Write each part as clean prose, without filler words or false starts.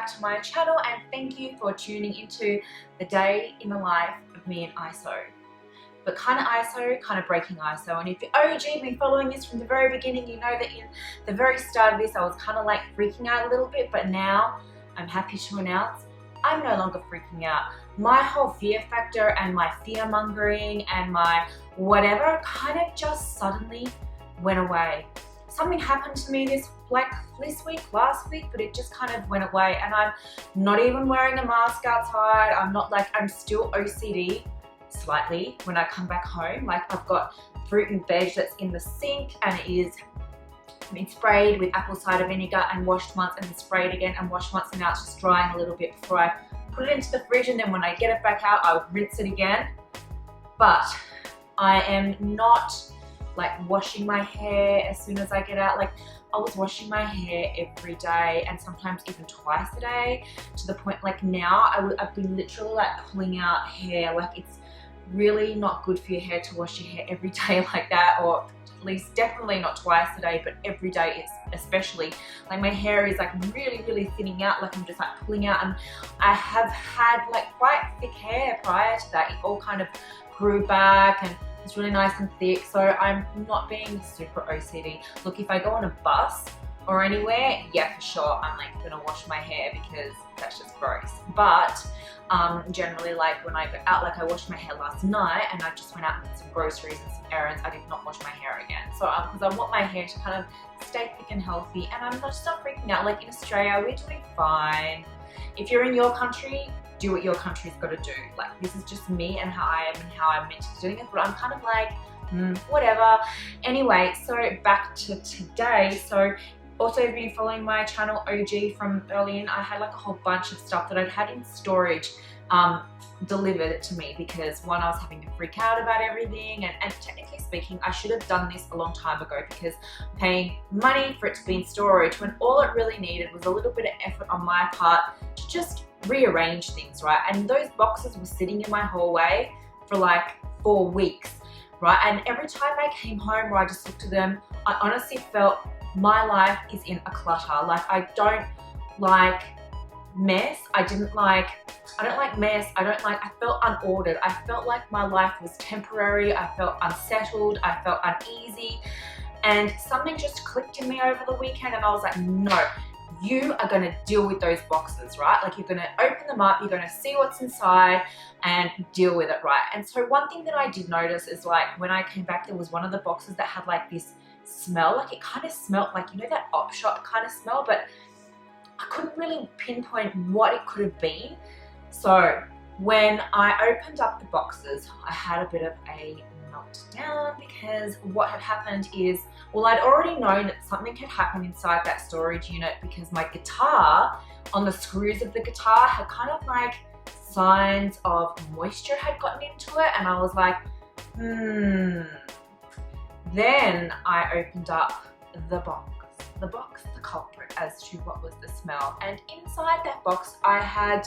back to my channel, and thank you for tuning into the day in the life of me and ISO. But kind of ISO, kind of breaking ISO. And if you're OG, been following this from the very beginning, you know that in the very start of this I was kind of like freaking out a little bit, but now I'm happy to announce I'm no longer freaking out. My whole fear factor and my fear mongering and my whatever kind of just suddenly went away. Something happened to me this week, last week, but it just kind of went away, and I'm not even wearing a mask outside. I'm still OCD slightly when I come back home. Like, I've got fruit and veg that's in the sink and it is been sprayed with apple cider vinegar and washed once and then sprayed again and washed once, and now it's just drying a little bit before I put it into the fridge, and then when I get it back out I'll rinse it again. But I am not like washing my hair as soon as I get out. Like, I was washing my hair every day and sometimes even twice a day, to the point like now I've been literally like pulling out hair. Like, it's really not good for your hair to wash your hair every day like that, or at least definitely not twice a day, but every day especially. Like, my hair is like really thinning out, like I'm just like pulling out, and I have had like quite thick hair prior to that. It all kind of grew back and it's really nice and thick, so I'm not being super OCD. Look, if I go on a bus or anywhere, yeah, for sure, I'm like gonna wash my hair because that's just gross. But generally, like when I go out, like I washed my hair last night and I just went out and did some groceries and some errands. I did not wash my hair again. So because I want my hair to kind of stay thick and healthy, and I'm just not freaking out. Like, in Australia, we're doing fine. If you're in your country, do what your country's got to do. Like, this is just me and how I am and how I'm meant to be doing it, but I'm kind of like, whatever. Anyway, so back to today. So also, if you've been following my channel OG from early in, I had like a whole bunch of stuff that I'd had in storage delivered to me, because one, I was having to freak out about everything, and technically speaking I should have done this a long time ago, because I'm paying money for it to be in storage when all it really needed was a little bit of effort on my part to just rearrange things, right? And those boxes were sitting in my hallway for like 4 weeks, right? And every time I came home or I just looked at them, I honestly felt my life is in a clutter. Like, I don't like mess. I don't like mess. I felt unordered. I felt like my life was temporary. I felt unsettled. I felt uneasy. And something just clicked in me over the weekend, and I was like, no, you are gonna deal with those boxes, right? Like, you're gonna open them up, you're gonna see what's inside and deal with it, right? And so one thing that I did notice is, like, when I came back, there was one of the boxes that had like this smell. Like, it kind of smelled like, you know, that op shop kind of smell, but I couldn't really pinpoint what it could have been. So when I opened up the boxes, I had a bit of a meltdown, because what had happened is, well, I'd already known that something had happened inside that storage unit, because my guitar, on the screws of the guitar, had kind of like signs of moisture had gotten into it, and I was like, Then I opened up the culprit as to what was the smell. And inside that box, I had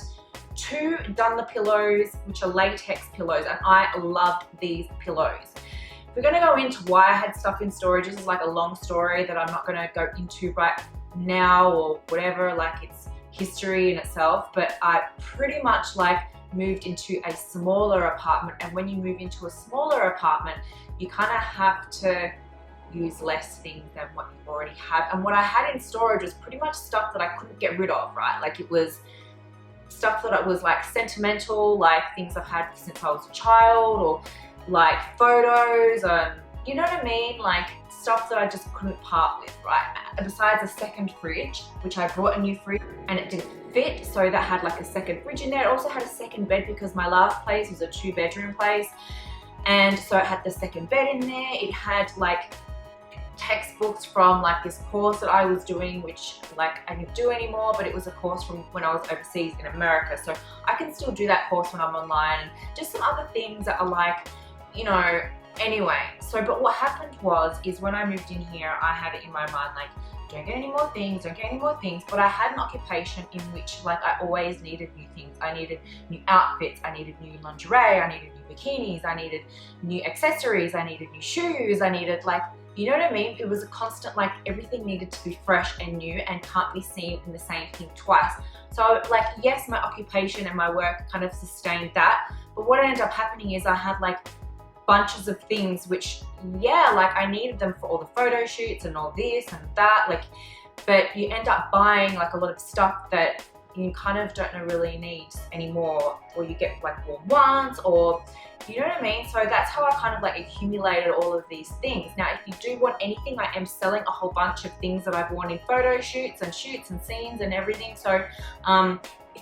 2 Dunlop pillows, which are latex pillows, and I loved these pillows. If we're gonna go into why I had stuff in storage, this is like a long story that I'm not gonna go into right now or whatever, like it's history in itself, but I pretty much like moved into a smaller apartment, and when you move into a smaller apartment, you kind of have to use less things than what you already have. And what I had in storage was pretty much stuff that I couldn't get rid of, right? Like, it was stuff that was like sentimental, like things I've had since I was a child, or like photos, and you know what I mean? Like stuff that I just couldn't part with, right? Besides a second fridge, which I brought a new fridge and it didn't fit, so that had like a second fridge in there. It also had a second bed, because my last place was a 2-bedroom place, and so it had the second bed in there. It had like textbooks from like this course that I was doing, which like I didn't do anymore, but it was a course from when I was overseas in America, so I can still do that course when I'm online, and just some other things that are like, you know, anyway. So but what happened is when I moved in here, I had it in my mind like, don't get any more things, don't get any more things. But I had an occupation in which like I always needed new things. I needed new outfits, I needed new lingerie, I needed new bikinis, I needed new accessories, I needed new shoes, I needed like, you know what I mean? It was a constant, like everything needed to be fresh and new and can't be seen in the same thing twice. So like, yes, my occupation and my work kind of sustained that. But what ended up happening is I had like bunches of things which, yeah, like I needed them for all the photo shoots and all this and that, like, but you end up buying like a lot of stuff that you kind of don't really need anymore, or you get like worn once, or you know what I mean? So that's how I kind of like accumulated all of these things. Now, if you do want anything, I am selling a whole bunch of things that I've worn in photo shoots and scenes and everything. So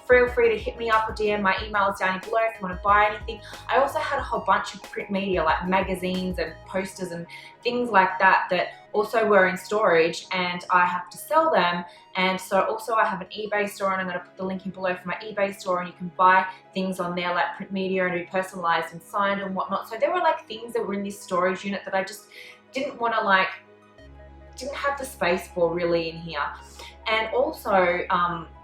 feel free to hit me up or DM. My email is down below if you want to buy anything. I also had a whole bunch of print media like magazines and posters and things like that that also were in storage, and I have to sell them. And so also I have an eBay store, and I'm going to put the link in below for my eBay store, and you can buy things on there like print media and be personalized and signed and whatnot. So there were like things that were in this storage unit that I just didn't want to like, didn't have the space for really in here. And also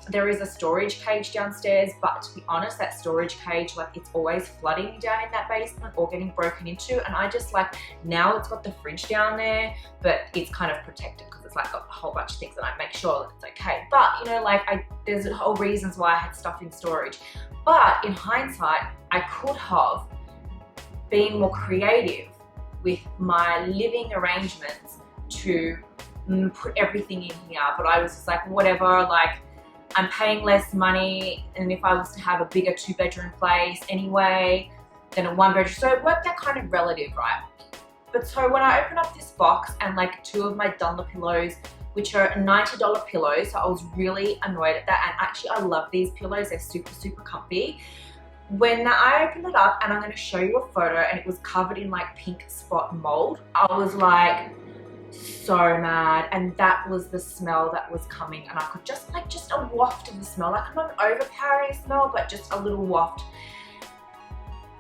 there is a storage cage downstairs, but to be honest, that storage cage, like it's always flooding down in that basement or getting broken into, and I just like, now it's got the fridge down there, but it's kind of protected because it's like got a whole bunch of things, and I make sure that it's okay. But you know, like there's whole reasons why I had stuff in storage. But in hindsight, I could have been more creative with my living arrangements to put everything in here, but I was just like, whatever, like I'm paying less money, and if I was to have a bigger 2-bedroom place anyway than a 1-bedroom, so it worked out kind of relative, right? But so when I opened up this box and like 2 of my Dunlop pillows, which are $90 pillows, so I was really annoyed at that, and actually I love these pillows, they're super comfy. When I opened it up, and I'm going to show you a photo, and it was covered in like pink spot mold, I was like so mad. And that was the smell that was coming, and I could just a waft of the smell, like not an overpowering smell, but just a little waft.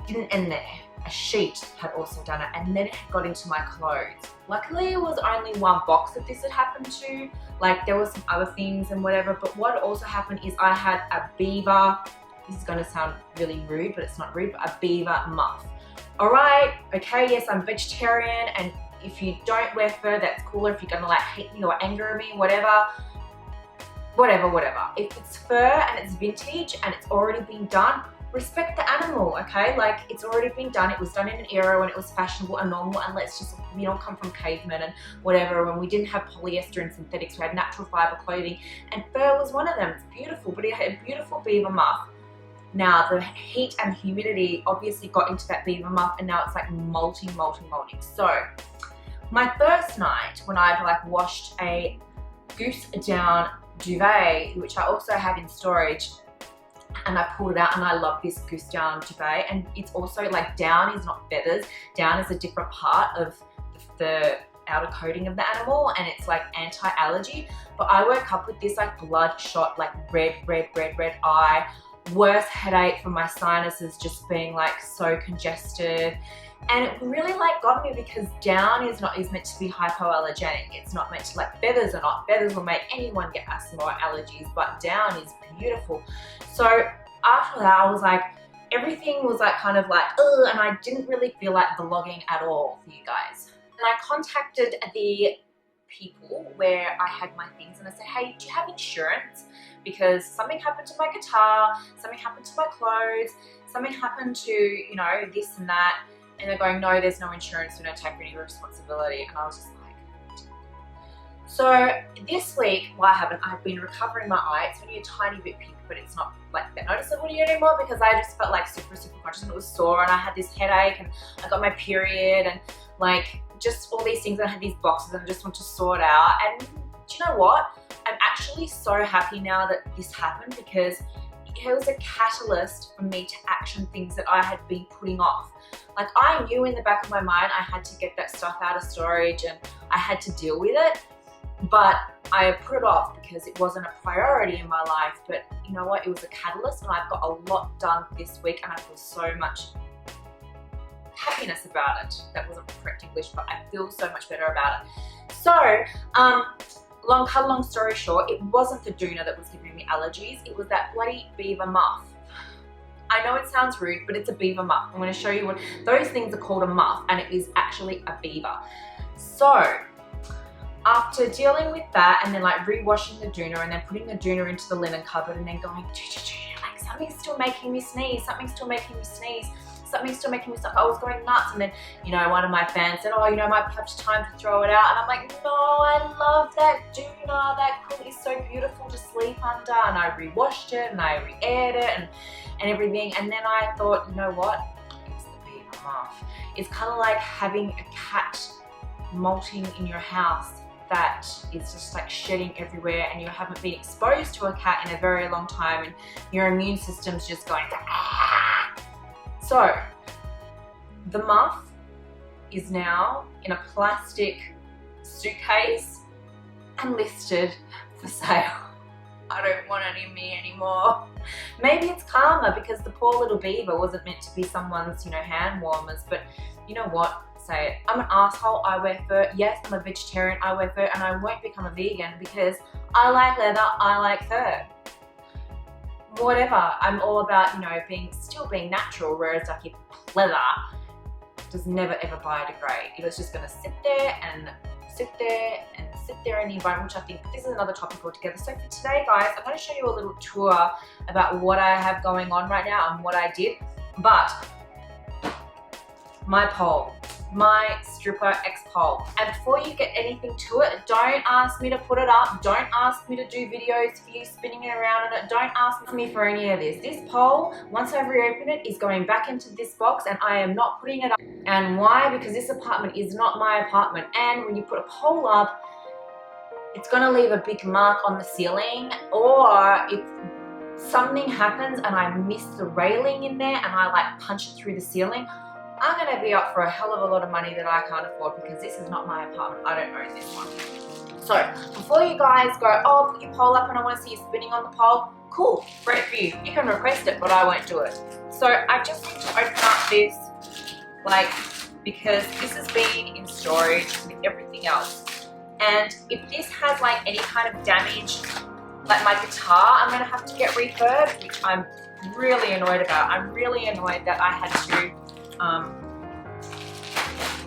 Didn't end there. A sheet had also done it, and then it had got into my clothes. Luckily it was only one box that this had happened to, like there were some other things and whatever, but what also happened is I had a beaver, this is going to sound really rude, but it's not rude, but a beaver muff. Alright, okay, yes, I'm vegetarian, and if you don't wear fur, that's cooler. If you're gonna like hate me or anger me, whatever. If it's fur and it's vintage and it's already been done, respect the animal, okay? Like it's already been done. It was done in an era when it was fashionable and normal, and let's just, we don't come from cavemen and whatever, when we didn't have polyester and synthetics, we had natural fiber clothing, and fur was one of them. It's beautiful, but it had a beautiful beaver muff. Now the heat and humidity obviously got into that beaver muff, and now it's like molting. So my first night when I'd like washed a goose down duvet, which I also have in storage, and I pulled it out, and I love this goose down duvet, and it's also like down is not feathers, down is a different part of the outer coating of the animal, and it's like anti-allergy. But I woke up with this like bloodshot, like red eye, worse headache from my sinuses just being like so congested. And it really like got me, because down is meant to be hypoallergenic. It's not meant to, like feathers are not. Feathers will make anyone get asthma or allergies, but down is beautiful. So after that, I was like, everything was like kind of like, ugh, and I didn't really feel like vlogging at all for you guys. And I contacted the people where I had my things, and I said, hey, do you have insurance? Because something happened to my guitar, something happened to my clothes, something happened to, you know, this and that. And they're going, no, there's no insurance, we don't take any responsibility. And I was just like, so this week, well, I've been recovering my eye. It's only a tiny bit pink, but it's not like that noticeable anymore, because I just felt like super conscious, and it was sore, and I had this headache, and I got my period, and like just all these things. I had these boxes, and I just want to sort out. And do you know what? I'm actually so happy now that this happened, because it was a catalyst for me to action things that I had been putting off. Like I knew in the back of my mind I had to get that stuff out of storage, and I had to deal with it, but I put it off because it wasn't a priority in my life. But you know what? It was a catalyst, and I've got a lot done this week, and I feel so much happiness about it. That wasn't correct English, but I feel so much better about it. So cut a long story short, it wasn't the doona that was giving me allergies, it was that bloody beaver muff. I know it sounds rude, but it's a beaver muff. I'm going to show you what those things are called, a muff, and it is actually a beaver. So after dealing with that and then like re-washing the doona and then putting the doona into the linen cupboard and then going, like something's still making me sneeze, something's still making me sneeze, something's still making me stop. I was going nuts, and then, you know, one of my fans said, oh, you know, might have time to throw it out. And I'm like, no, I love that doona. That quilt is so beautiful to sleep under. And I re-washed it and I re-aired it and everything. And then I thought, you know what? It's the beaver muff. It's kind of like having a cat molting in your house that is just like shedding everywhere, and you haven't been exposed to a cat in a very long time, and your immune system's just going, ah. So the muff is now in a plastic suitcase and listed for sale. I don't want it in me anymore. Maybe it's karma because the poor little beaver wasn't meant to be someone's, you know, hand warmers, but you know what? Say it. I'm an asshole, I wear fur. Yes, I'm a vegetarian, I wear fur, and I won't become a vegan because I like leather, I like fur. Whatever, I'm all about, you know, still being natural, whereas like if leather does never ever biodegrade. It was just gonna sit there and sit there and sit there in the environment, which I think this is another topic altogether. So for today, guys, I'm gonna show you a little tour about what I have going on right now and what I did. But my pole, my stripper X pole. And before you get anything to it, don't ask me to put it up. Don't ask me to do videos for you spinning it around on it. Don't ask me for any of this. This pole, once I reopen it, is going back into this box, and I am not putting it up. And why? Because this apartment is not my apartment. And when you put a pole up, it's gonna leave a big mark on the ceiling, or if something happens and I miss the railing in there and I like punch it through the ceiling, I'm gonna be up for a hell of a lot of money that I can't afford, because this is not my apartment. I don't own this one. So before you guys go, oh, put your pole up and I wanna see you spinning on the pole, cool, great for you. You can request it, but I won't do it. So I just need to open up this, like, because this has been in storage with everything else. And if this has like any kind of damage, like my guitar, I'm gonna have to get refurbed, which I'm really annoyed about. I'm really annoyed that I had to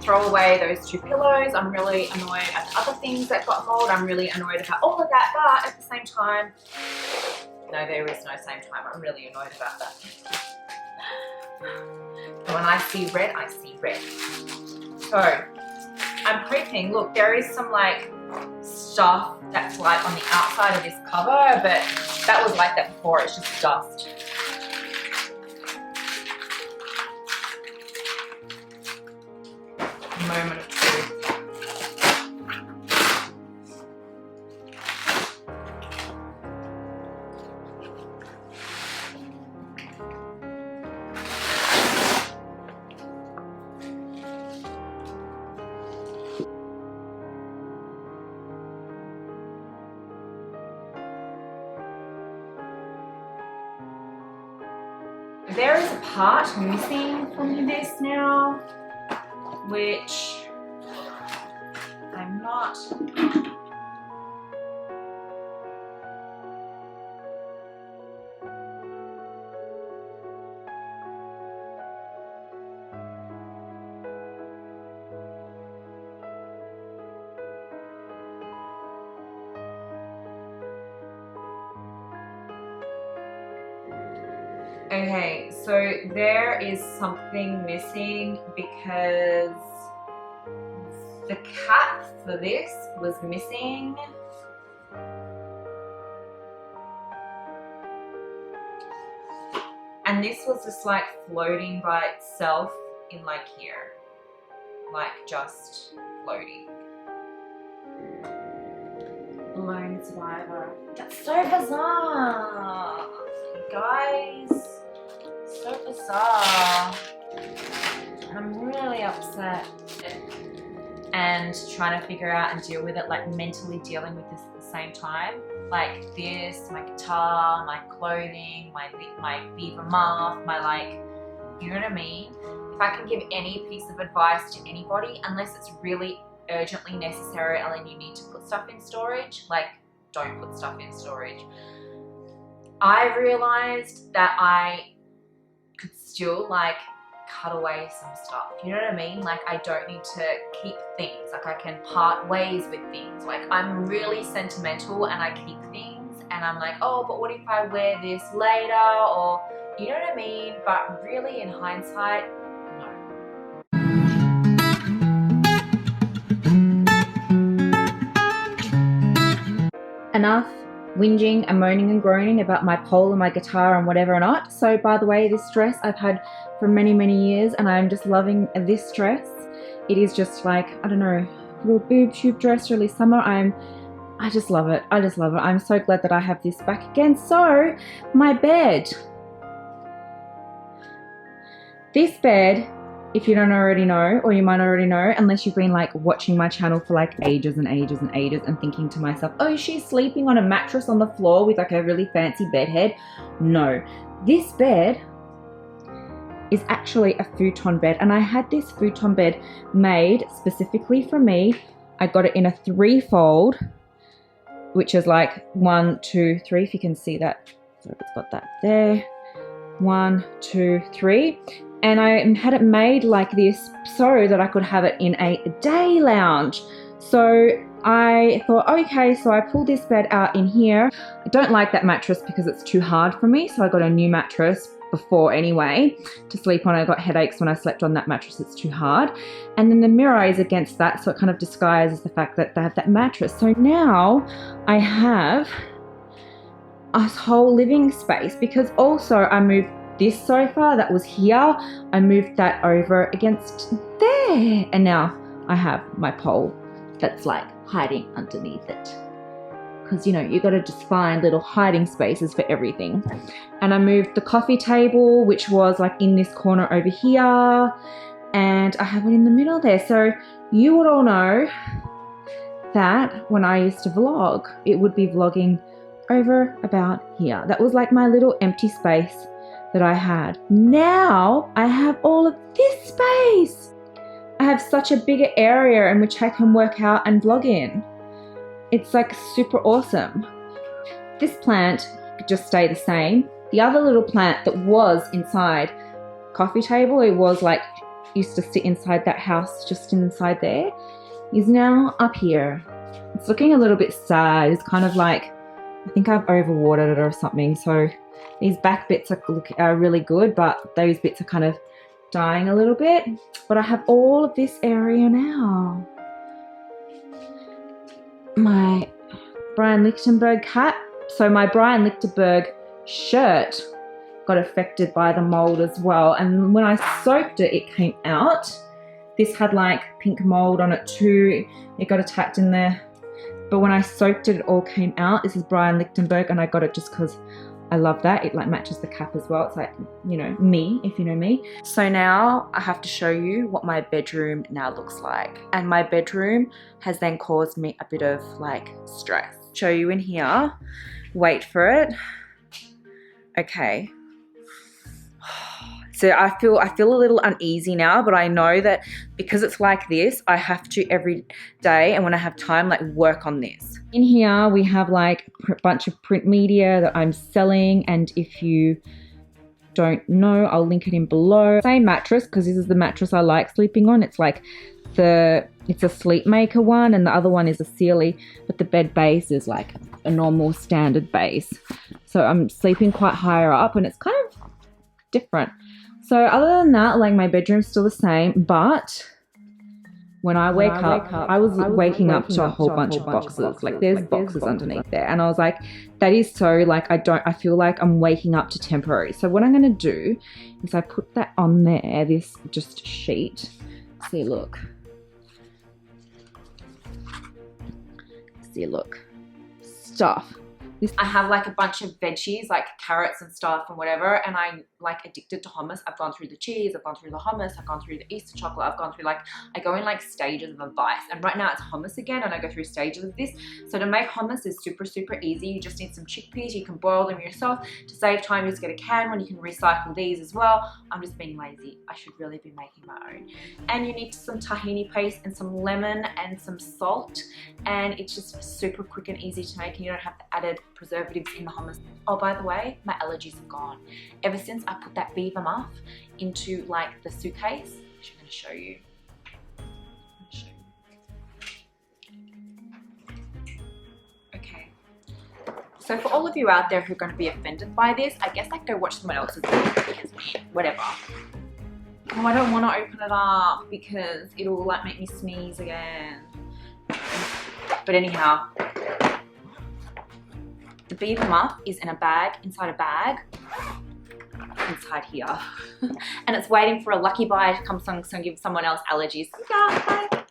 throw away those 2 pillows. I'm really annoyed at the other things that got mold. I'm really annoyed about all of that, but at the same time, no, there is no same time. I'm really annoyed about that. When I see red, I see red. So I'm hoping, look, there is some like stuff that's like on the outside of this cover, but that was like that before. It's just dust. Moment of truth. There is a part missing from this now, which I'm not. Okay, so there is something missing because the cap for this was missing. And this was just like floating by itself in like here. Like just floating. Lone survivor. That's so bizarre, you guys. So bizarre. I'm really upset. And trying to figure out and deal with it, like mentally dealing with this at the same time. Like this, my guitar, my clothing, my beaver muff, my like, you know what I mean? If I can give any piece of advice to anybody, unless it's really urgently necessary and you need to put stuff in storage, like don't put stuff in storage. I realized that I could still like cut away some stuff, you know what I mean? Like I don't need to keep things, like I can part ways with things. Like I'm really sentimental and I keep things and I'm like, oh, but what if I wear this later, or you know what I mean? But really in hindsight, no. Enough whinging and moaning and groaning about my pole and my guitar and whatever or not. So by the way, this dress I've had for many years and I'm just loving this dress. It is just like, I don't know, little boob tube dress, really summer. I just love it. I just love it. I'm so glad that I have this back again. So my bed. This bed, if you don't already know, or you might already know, unless you've been like watching my channel for like ages and ages and ages and thinking to myself, oh, she's sleeping on a mattress on the floor with like a really fancy bed head. No, this bed is actually a futon bed, and I had this futon bed made specifically for me. I got it in a 3-fold, which is like 1, 2, 3, if you can see that. So it's got that there. 1, 2, 3. And I had it made like this so that I could have it in a day lounge. So I thought, okay, so I pulled this bed out in here. I don't like that mattress because it's too hard for me. So I got a new mattress before anyway to sleep on. I got headaches when I slept on that mattress. It's too hard. And then the mirror is against that. So it kind of disguises the fact that they have that mattress. So now I have a whole living space, because also I moved this sofa that was here, I moved that over against there, and now I have my pole that's like hiding underneath it, because you know, you got to just find little hiding spaces for everything. And I moved the coffee table, which was like in this corner over here, and I have it in the middle there. So you would all know that when I used to vlog, it would be vlogging over about here. That was like my little empty space that I had. Now I have all of this space. I have such a bigger area in which I can work out and vlog in. It's like super awesome. This plant could just stay the same. The other little plant that was inside coffee table, it was like, used to sit inside that house just inside there, is now up here. It's looking a little bit sad. It's kind of like, I think I've overwatered it or something. So these back bits are really good, but those bits are kind of dying a little bit. But I have all of this area now. My Brian Lichtenberg hat. So my Brian Lichtenberg shirt got affected by the mold as well. And when I soaked it, it came out. This had like pink mold on it too. It got attacked in there. But when I soaked it, it all came out. This is Brian Lichtenberg, and I got it just because I love that. It like matches the cap as well. It's like, you know, me, if you know me. So now I have to show you what my bedroom now looks like. And my bedroom has then caused me a bit of like stress. Show you in here. Wait for it. Okay. So I feel a little uneasy now, but I know that because it's like this, I have to every day, and when I have time, like work on this. In here, we have like a bunch of print media that I'm selling, and if you don't know, I'll link it in below. Same mattress, because this is the mattress I like sleeping on. It's like it's a sleep maker one, and the other one is a Sealy, but the bed base is like a normal standard base. So I'm sleeping quite higher up, and it's kind of different. So other than that, like my bedroom's still the same, but when I wake up, I was waking up to a whole bunch of boxes. Like there's boxes underneath there. And I was like, that is so like, I feel like I'm waking up to temporary. So what I'm going to do is I put that on there, this just sheet. See, look. See, look. Stuff. I have like a bunch of veggies, like carrots and stuff and whatever, and I'm like addicted to hummus. I've gone through the cheese, I've gone through the hummus, I've gone through the Easter chocolate, I've gone through like, I go in like stages of advice, and right now it's hummus again, and I go through stages of this. So to make hummus is super easy. You just need some chickpeas, you can boil them yourself. To save time, you just get a can one. You can recycle these as well. I'm just being lazy. I should really be making my own. And you need some tahini paste and some lemon and some salt, and it's just super quick and easy to make, and you don't have the added preservatives in the hummus. Oh, by the way, my allergies are gone. Ever since I put that beaver muff into like the suitcase, which I'm going to show you. Okay. So for all of you out there who are going to be offended by this, I guess like go watch someone else's video because whatever. Oh, I don't want to open it up because it'll like make me sneeze again. But anyhow, the beaver muff is in a bag, inside a bag, inside here. And it's waiting for a lucky buyer to come and give someone else allergies. Yeah, bye.